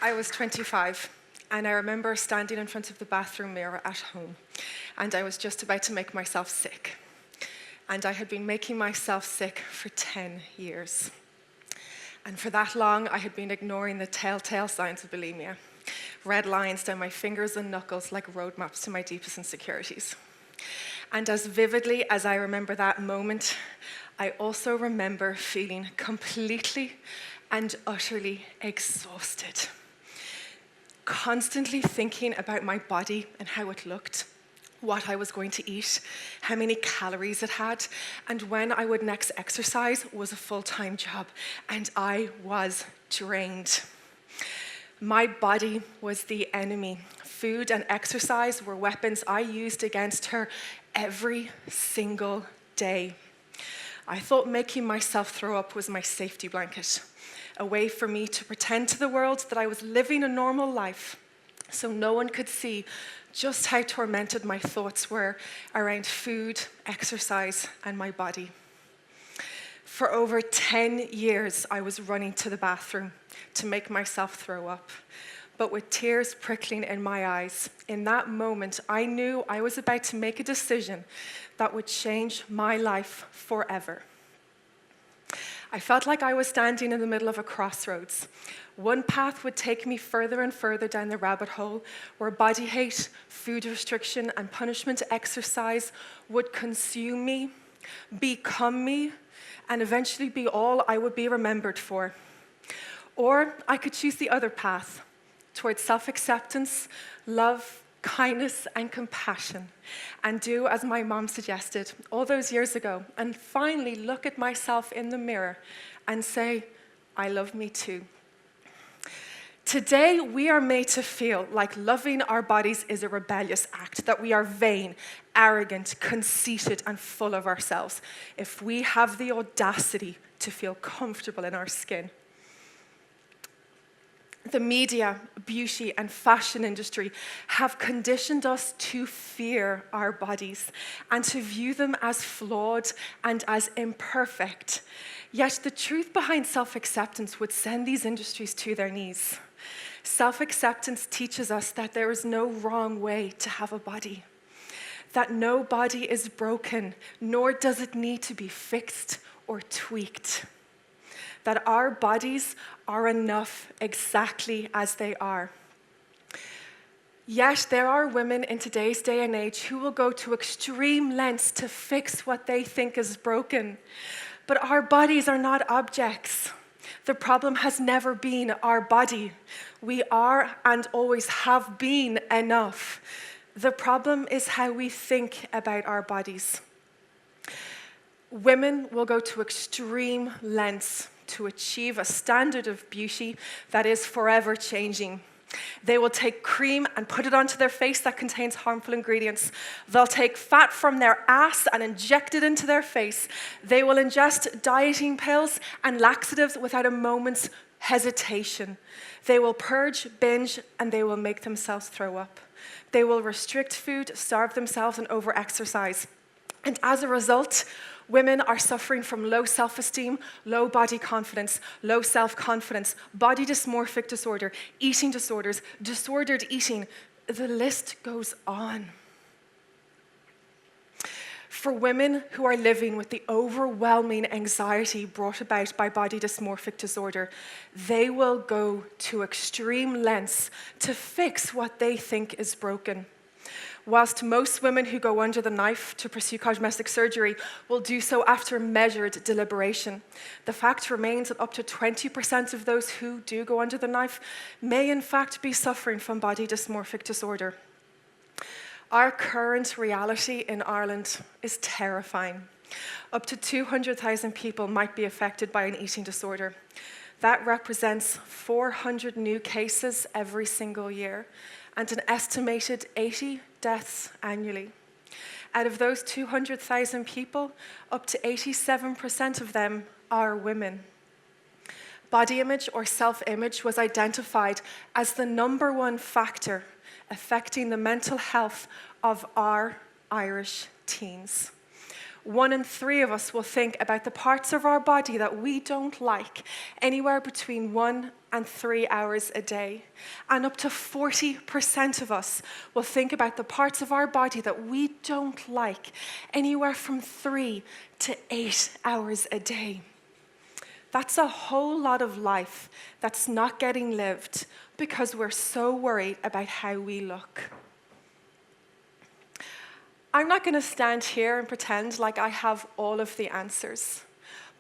I was 25, and I remember standing in front of the bathroom mirror at home, and I was just about to make myself sick. And I had been making myself sick for 10 years. And for that long, I had been ignoring the telltale signs of bulimia. Red lines down my fingers and knuckles like roadmaps to my deepest insecurities. And as vividly as I remember that moment, I also remember feeling completely and utterly exhausted. Constantly thinking about my body and how it looked, what I was going to eat, how many calories it had, and when I would next exercise was a full-time job, and I was drained. My body was the enemy. Food and exercise were weapons I used against her every single day. I thought making myself throw up was my safety blanket, a way for me to pretend to the world that I was living a normal life so no one could see just how tormented my thoughts were around food, exercise, and my body. For over 10 years, I was running to the bathroom to make myself throw up. But with tears prickling in my eyes, in that moment, I knew I was about to make a decision that would change my life forever. I felt like I was standing in the middle of a crossroads. One path would take me further and further down the rabbit hole where body hate, food restriction, and punishment exercise would consume me, become me, and eventually be all I would be remembered for. Or I could choose the other path, towards self-acceptance, love, kindness, and compassion, and do as my mom suggested all those years ago, and finally look at myself in the mirror and say, I love me too. Today, we are made to feel like loving our bodies is a rebellious act, that we are vain, arrogant, conceited, and full of ourselves if we have the audacity to feel comfortable in our skin. The media, beauty, and fashion industry have conditioned us to fear our bodies and to view them as flawed and as imperfect. Yet the truth behind self-acceptance would send these industries to their knees. Self-acceptance teaches us that there is no wrong way to have a body, that no body is broken, nor does it need to be fixed or tweaked, that our bodies are enough exactly as they are. Yet there are women in today's day and age who will go to extreme lengths to fix what they think is broken. But our bodies are not objects. The problem has never been our body. We are and always have been enough. The problem is how we think about our bodies. Women will go to extreme lengths to achieve a standard of beauty that is forever changing. They will take cream and put it onto their face that contains harmful ingredients. They'll take fat from their ass and inject it into their face. They will ingest dieting pills and laxatives without a moment's hesitation. They will purge, binge, and they will make themselves throw up. They will restrict food, starve themselves, and over-exercise. And as a result, women are suffering from low self-esteem, low body confidence, low self-confidence, body dysmorphic disorder, eating disorders, disordered eating. The list goes on. For women who are living with the overwhelming anxiety brought about by body dysmorphic disorder, they will go to extreme lengths to fix what they think is broken. Whilst most women who go under the knife to pursue cosmetic surgery will do so after measured deliberation, the fact remains that up to 20% of those who do go under the knife may in fact be suffering from body dysmorphic disorder. Our current reality in Ireland is terrifying. Up to 200,000 people might be affected by an eating disorder. That represents 400 new cases every single year and an estimated 80 deaths annually. Out of those 200,000 people, up to 87% of them are women. Body image or self-image was identified as the #1 factor affecting the mental health of our Irish teens. 1 in 3 of us will think about the parts of our body that we don't like anywhere between 1 and 3 hours a day. And up to 40% of us will think about the parts of our body that we don't like anywhere from 3 to 8 hours a day. That's a whole lot of life that's not getting lived because we're so worried about how we look. I'm not going to stand here and pretend like I have all of the answers.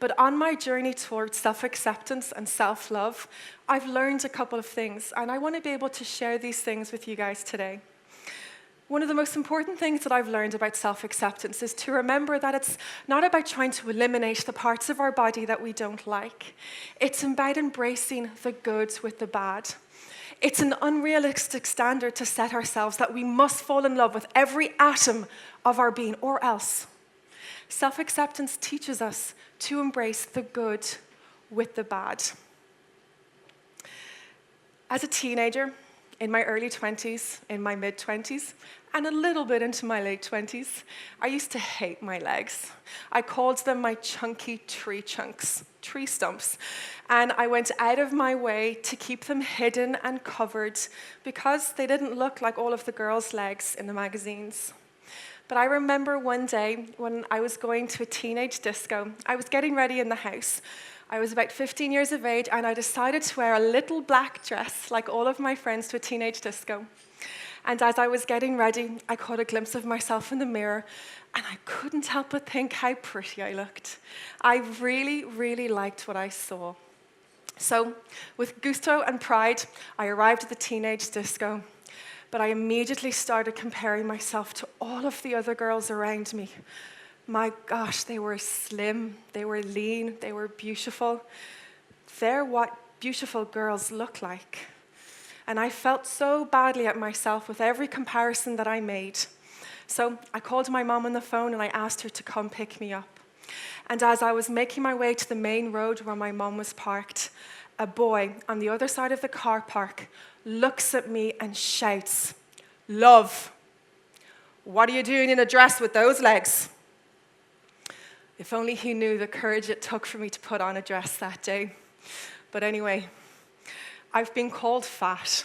But on my journey towards self-acceptance and self-love, I've learned a couple of things, and I want to be able to share these things with you guys today. One of the most important things that I've learned about self-acceptance is to remember that it's not about trying to eliminate the parts of our body that we don't like. It's about embracing the good with the bad. It's an unrealistic standard to set ourselves that we must fall in love with every atom of our being, or else. Self-acceptance teaches us to embrace the good with the bad. As a teenager, in my early 20s, in my mid-20s, and a little bit into my late 20s, I used to hate my legs. I called them my chunky tree stumps. And I went out of my way to keep them hidden and covered because they didn't look like all of the girls' legs in the magazines. But I remember one day when I was going to a teenage disco, I was getting ready in the house. I was about 15 years of age, and I decided to wear a little black dress, like all of my friends, to a teenage disco. And as I was getting ready, I caught a glimpse of myself in the mirror, and I couldn't help but think how pretty I looked. I really, really liked what I saw. So, with gusto and pride, I arrived at the teenage disco, but I immediately started comparing myself to all of the other girls around me. My gosh, they were slim, they were lean, they were beautiful. They're what beautiful girls look like. And I felt so badly at myself with every comparison that I made. So I called my mom on the phone and I asked her to come pick me up. And as I was making my way to the main road where my mom was parked, a boy on the other side of the car park looks at me and shouts, "Love, what are you doing in a dress with those legs?" If only he knew the courage it took for me to put on a dress that day. But anyway, I've been called fat.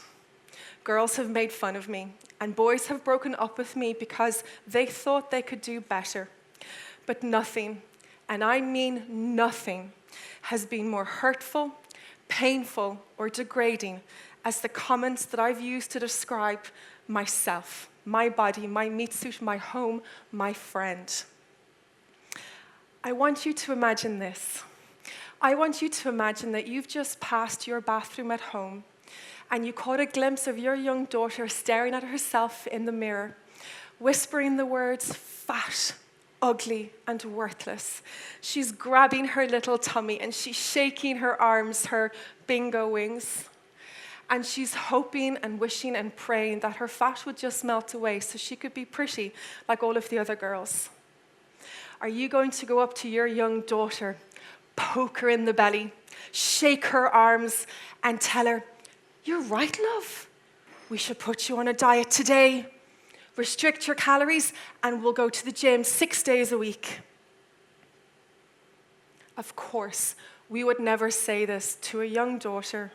Girls have made fun of me, and boys have broken up with me because they thought they could do better. But nothing, and I mean nothing, has been more hurtful, painful, or degrading as the comments that I've used to describe myself, my body, my meat suit, my home, my friend. I want you to imagine this. I want you to imagine that you've just passed your bathroom at home and you caught a glimpse of your young daughter staring at herself in the mirror, whispering the words, "fat, ugly, and worthless." She's grabbing her little tummy and she's shaking her arms, her bingo wings. And she's hoping and wishing and praying that her fat would just melt away so she could be pretty like all of the other girls. Are you going to go up to your young daughter, poke her in the belly, shake her arms, and tell her, "You're right, love. We should put you on a diet today. Restrict your calories, and we'll go to the gym 6 days a week"? Of course, we would never say this to a young daughter.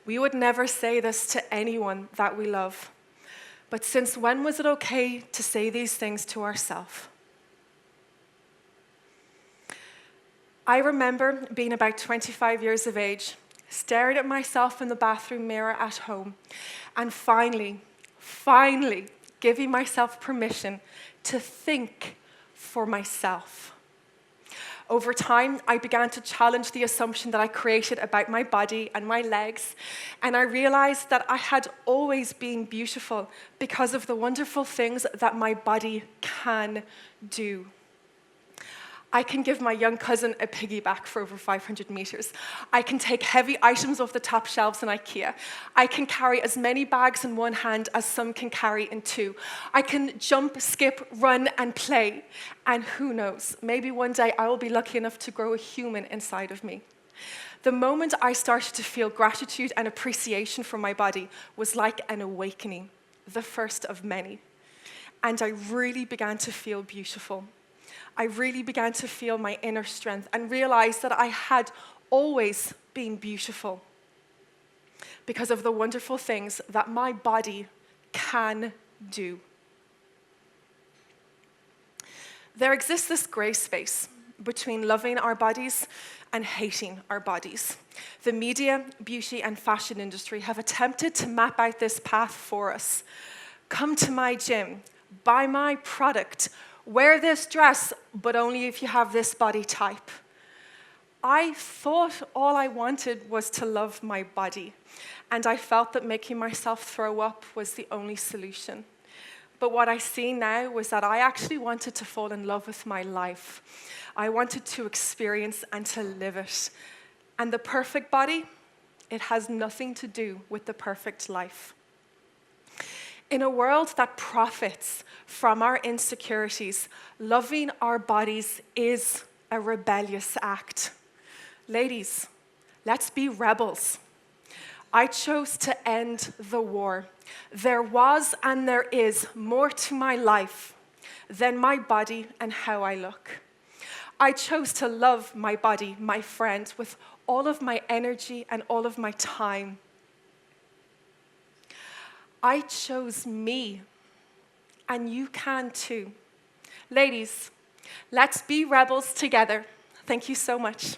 We would never say this to anyone that we love. But since when was it okay to say these things to ourselves? I remember being about 25 years of age, staring at myself in the bathroom mirror at home, and finally giving myself permission to think for myself. Over time, I began to challenge the assumption that I created about my body and my legs, and I realized that I had always been beautiful because of the wonderful things that my body can do. I can give my young cousin a piggyback for over 500 meters. I can take heavy items off the top shelves in IKEA. I can carry as many bags in one hand as some can carry in two. I can jump, skip, run, and play. And who knows, maybe one day I will be lucky enough to grow a human inside of me. The moment I started to feel gratitude and appreciation for my body was like an awakening, the first of many. And I really began to feel beautiful. I really began to feel my inner strength and realize that I had always been beautiful because of the wonderful things that my body can do. There exists this gray space between loving our bodies and hating our bodies. The media, beauty, and fashion industry have attempted to map out this path for us. Come to my gym, buy my product, wear this dress, but only if you have this body type. I thought all I wanted was to love my body, and I felt that making myself throw up was the only solution. But what I see now was that I actually wanted to fall in love with my life. I wanted to experience and to live it. And the perfect body, it has nothing to do with the perfect life. In a world that profits from our insecurities, loving our bodies is a rebellious act. Ladies, let's be rebels. I chose to end the war. There was and there is more to my life than my body and how I look. I chose to love my body, my friend, with all of my energy and all of my time. I chose me, and you can too. Ladies, let's be rebels together. Thank you so much.